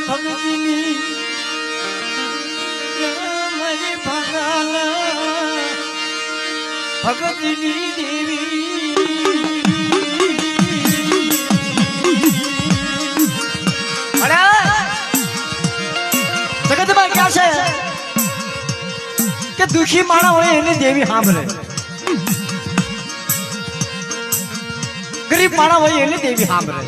ભગતીની મારી ભાગાલા ભગતીની દેવી જગતમાં ક્યાં છે કે દુખી માણસ હોય એની દેવી સાંભળે, ગરીબ માણસ હોય એની દેવી સાંભળે.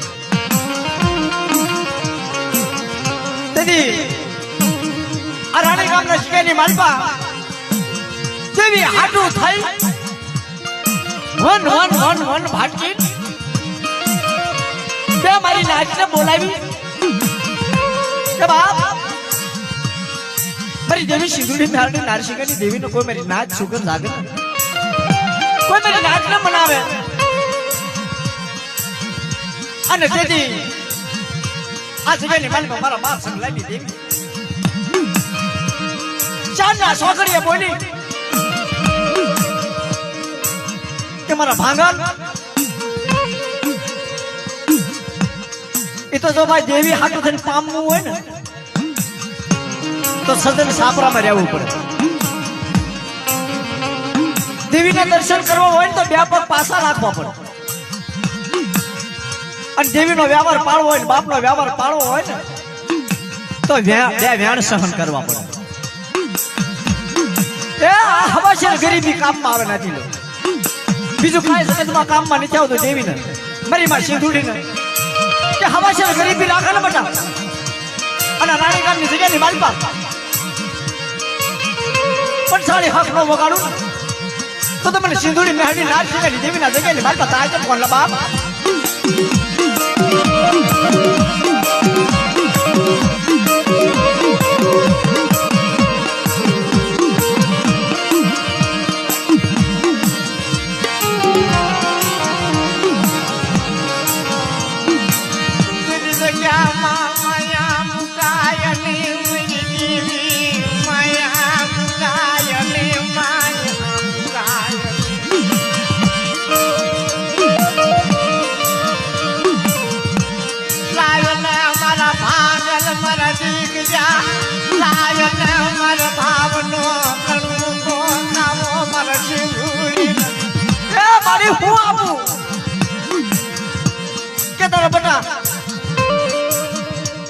તેથી આ રાણી ગામના શિકારની માલપા દેવી હાટું થઈ વન વન વન વન ભાટકી બે મારી નાચને બોલાવી કે બાપ મારી દેવી સિંધુડી નારની નારશિકાની દેવીનો કોઈ મારી નાચ સુગંધ લાગે, કોઈ મારી નાચ ન મનાવે. અને તેથી આ જગ્યાની માલિકા મારા બાપ સંગ લાવી દેવી ચાંદના સોકડીએ બોલી કે મારા ભાંગલ એ તો જો ભાઈ દેવી હાટું થઈને પામવું હોય ને તો સદન સાપરામાં રહેવું પડે. દેવીના દર્શન કરવા હોય ને તો બે પગ પાછા રાખવા પડે. અને દેવીનો વ્યવહાર પાળવો હોય ને બાપનો વ્યવહાર પાળવો હોય ને તો બે વ્યાણ સહન કરવા પડે. એ હવાશેર ગરીબી કામમાં આવે નથી લો, બીજું કાંઈ જગતમાં કામમાં નથી આવતું. દેવીને મારી માં સિંધુડીને કે હવાશેર ગરીબી રાખે ને બટા. અને રાણી ગામની જગ્યાની માલપા પંચાળી હક નો વગાડું તો તમને સિંધુડી મેહડી નારશિકાની દેવીના જગ્યાની માલપા તાજે કોણ બાપ.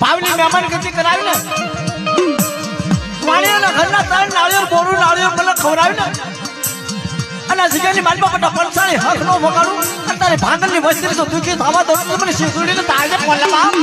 પાવલી મહેમાન ગતિ કરાવી ને વાણિયાના ઘરના ત્રણ નાળિયેર બોરું નાળિયેર મને ખવડાવી ને અને જગ્યાની માલમાં બટા પંચાળી હક નો વગાડું અને તારે ભાંગલની વસ્તી તો દુખી થવા દઉં તો મને સિંધુડીને તાજે કોણ બાપ.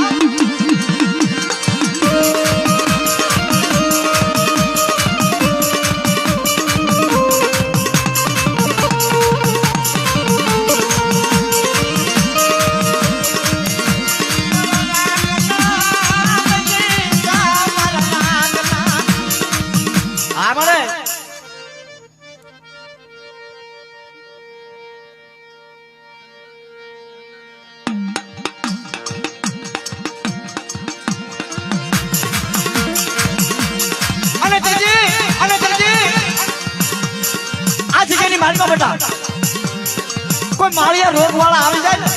કોઈ માળિયા રોગ વાળા આવી જાય ને,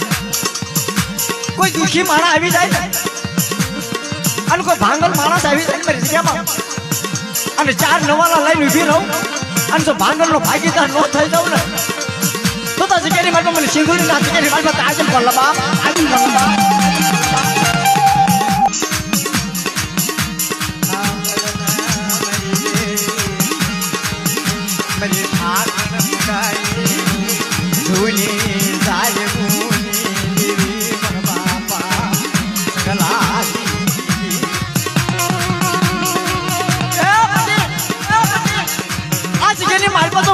કોઈ દુખી માણસ આવી જાય ને, અને કોઈ ભાંગલ માણસ આવી જાય મારી જગ્યામાં અને ચાર નવાલા લઈને ઉભી રહું અને જો ભાંગલ નો ભાગીદાર ન થઈ જાઉં ને તો તા જગ્યાની માલમાં મને સિંધુડી ના જગ્યાની માલમાં તાજે કોણ બાપ આજે કોણ બાપ.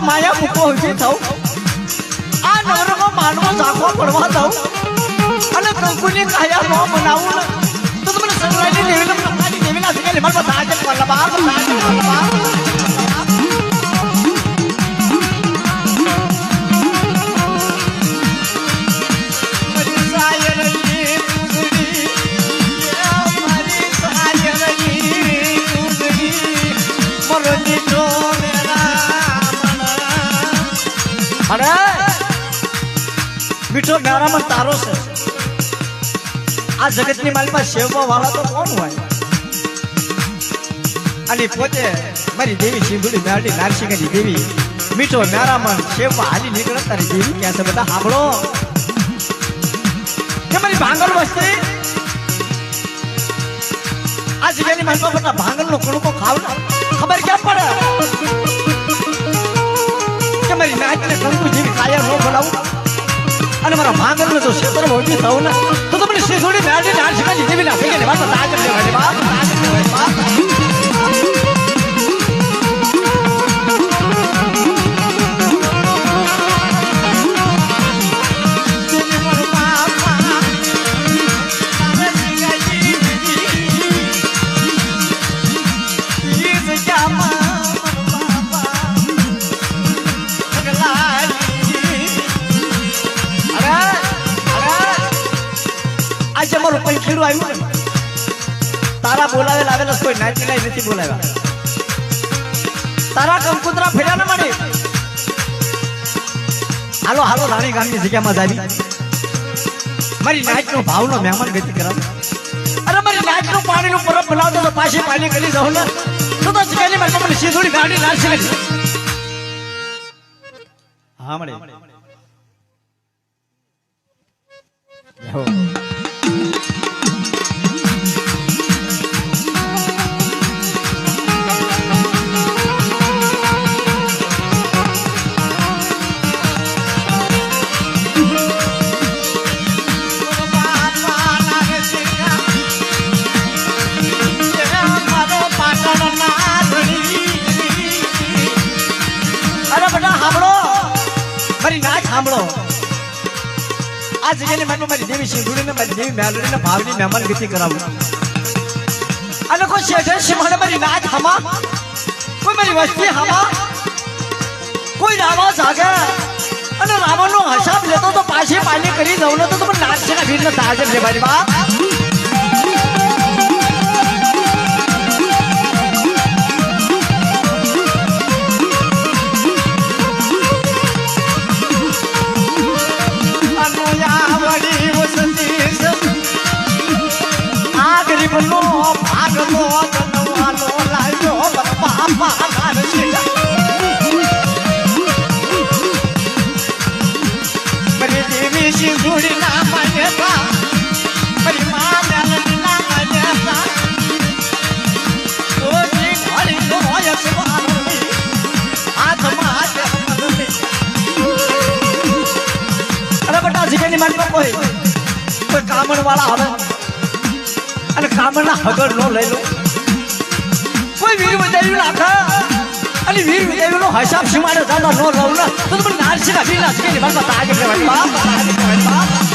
માયા મૂકો ઉભી થઉં આ નવરકો માનવો ઝાંખો પડવા દઉં અને કંકુની કાયા ન બનાવું ને તો તમને સંકળાઈની દેવીના જગ્યાએ મારા તાજે કોણ બાપ તાજે કોણ બાપ. અરે મીઠો મેરામાં તારો છે. આ જગતની માલિકા સેવવા વાળા તો કોણ હોય? અને પોતે મારી દેવી સિંધુડી મેરડી નારસિંગની દેવી મીઠો નારામણ સેવા હાલી નીકળે તારી દેવી ક્યાં છે બધા સાંભળો કે મારી ભાંગલ વસ્તી આ જગ્યાની માનવા બધા ભાંગલનો કણકો ખાવ ને ખબર ક્યાં પડે કે મારી નાચને કંકુ જેવી કાયા ન બોલાવું અને મારા ભાંગલને તો ક્ષેત્ર મોટી થવું ને તો તમને સિંધુડી મેરડી નારસિંગની દેવી ના થઈ વાત તાજબ લેવાની બાપ તાજબ લેવાની બાપ આજે મારું પંખીડું આવ્યું ને તારા બોલાવેલા આવેલા કોઈ નાચી લાઈ નથી બોલાવ્યા તારા કંકુતરા ફેર્યા ના મળે હાલો હાલો રાણી ગામની જગ્યામાં જાવી મારી નાચનો ભાવનો મહેમાન ગતિ કરાવ અરે મારી નાચનું પાણીનું પરબ બનાવતો તો પાછી પાણી કરી જાઉં ને તો જગ્યાની મારી મને સીધુડી ગાડી લાગશે નથી હા મળે સાંભળો આ જગ્યાની માનમાં મારી દેવી સિંધુડીને મારી દેવી મેલડીને ભાવની મહેમાન ગતિ કરાવું અને કોઈ શેઠે શિમાડે મારી નાચ હમા કોઈ મારી વસ્તી હમા કોઈ રાવા જાગે અને રાવણનો હિસાબ લેતો તો પાછી પાણી કરી દઉં ને તો તમે નાચ છે ને વીરને તાજબ છે મારી બાપ નો ભાગનો જનવાનો લાગ્યો બાપા નારસિંહ મારી દેવી સિંધુડી ના માન્યતા મારી મા મેલડી ના માન્યતા ઓજી ઘડી નો યસવાની હાથમાં હાથ મનની અરે બટા જીગની માનવા કોઈ કામણ વાળા હવે અને કામના હગર નો લઈ લો કોઈ વીર વિજયનું નાખા અને વીર વિજયનો હિસાબ સીમાડે દાદા નો લઉં ને તો તમે નારસિંહ અભિલા છે ને બાપા તાજ કહેવાય બાપ તાજ કહેવાય બાપ